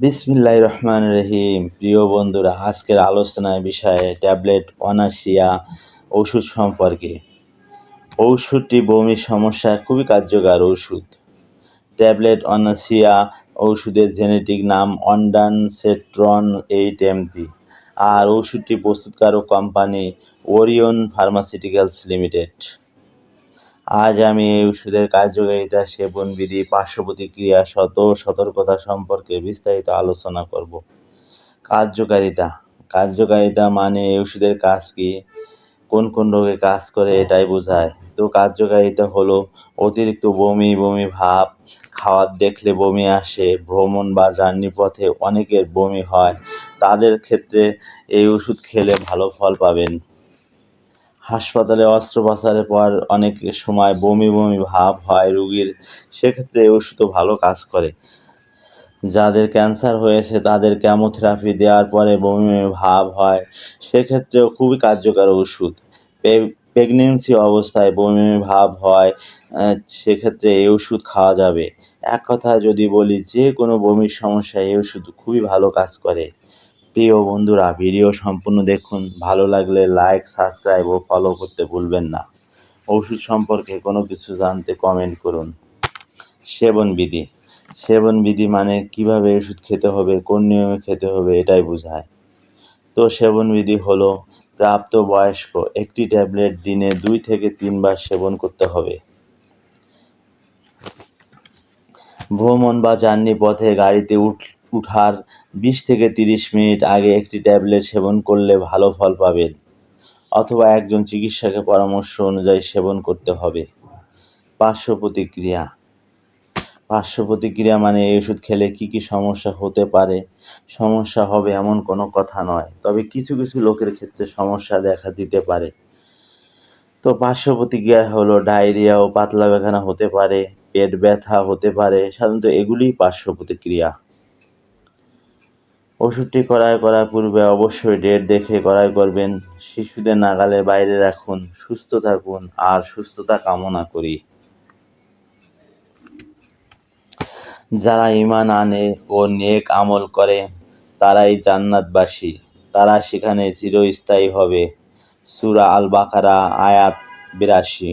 বিসমিল্লাহির রহমানির রহিম। প্রিয় বন্ধুরা, আজকের আলোচনার বিষয়ে ট্যাবলেট অনাসিয়া ওষুধ সম্পর্কে। ওষুধটি বমির সমস্যায় খুবই কার্যকর ওষুধ। ট্যাবলেট অনাসিয়া ওষুধের জেনেটিক নাম অনডানসেট্রন 8-MT, আর ওষুধটি প্রস্তুতকারক কোম্পানি ওরিয়ন ফার্মাসিউটিক্যালস লিমিটেড। আজ আমি এই ওষুধের কার্যকারিতা, সেবনবিধি, পার্শ্বপ্রতিক্রিয়া, সতর্কতা সম্পর্কে বিস্তারিত আলোচনা করব। কার্যকারিতা মানে এই ওষুধের কাজ কি, কোন কোন রোগে কাজ করে এটাই বোঝায়। তো কার্যকারিতা হলো অতিরিক্ত বমি ভাব, খাওয়ার দেখলে বমি আসে, ভ্রমণ বা জার্নি পথে অনেকের বমি হয়, তাদের ক্ষেত্রে এই ওষুধ খেলে ভালো ফল পাবেন। হাসপাতালে অস্ত্রোপচারের পর অনেক সময় বমি ভাব হয় রোগীর, সেক্ষেত্রে এই ওষুধও ভালো কাজ করে। যাদের ক্যান্সার হয়েছে তাদের কেমোথেরাপি দেওয়ার পরে বমি ভাব হয়, সেক্ষেত্রেও খুবই কার্যকর ওষুধ। প্রেগনেন্সি অবস্থায় বমি ভাব হয়, সেক্ষেত্রে এই ওষুধ খাওয়া যাবে। এক কথায় যদি বলি, যে কোনো বমির সমস্যায় এই ওষুধ খুবই ভালো কাজ করে। প্রিয় বন্ধুরা, ভিডিও সম্পূর্ণ দেখুন। ভালো লাগলে লাইক, সাবস্ক্রাইব ও ফলো করতে ভুলবেন না। ওষুধ সম্পর্কে কোনো কিছু জানতে কমেন্ট করুন। সেবনবিধি মানে কিভাবে ওষুধ খেতে হবে, কোন নিয়মে খেতে হবে, এটাই বোঝায়। তো সেবনবিধি হলো, প্রাপ্তবয়স্ক একটি ট্যাবলেট দিনে 2 থেকে 3 বার সেবন করতে হবে। ভ্রমণ বা জার্নি পথে গাড়িতে উঠার 20 থেকে 30 মিনিট আগে একটি ট্যাবলেট সেবন করলে ভালো ফল পাবেন, অথবা একজন চিকিৎসকের পরামর্শ অনুযায়ী সেবন করতে হবে। পার্শ্বপ্রতিক্রিয়া মানে এই ওষুধ খেলে কী সমস্যা হতে পারে। সমস্যা হবে এমন কোনো কথা নয়, তবে কিছু লোকের ক্ষেত্রে সমস্যা দেখা দিতে পারে। তো পার্শ্বপ্রতিক্রিয়া হলো ডায়রিয়া ও পাতলা পায়খানা হতে পারে, পেট ব্যথা হতে পারে, সাধারণত এগুলিই পার্শ্বপ্রতিক্রিয়া। ওষুধটি ক্রয় করার পূর্বে অবশ্যই ডেট দেখে ক্রয় করবেন। শিশুদের নাগালের বাইরে রাখুন। সুস্থ থাকুন আর সুস্থতা কামনা করি। যারা ঈমান আনে ও নেক আমল করে তারাই জান্নাতবাসী, তারা সেখানে চিরস্থায়ী হবে। সূরা আল বাকারা আয়াত 82।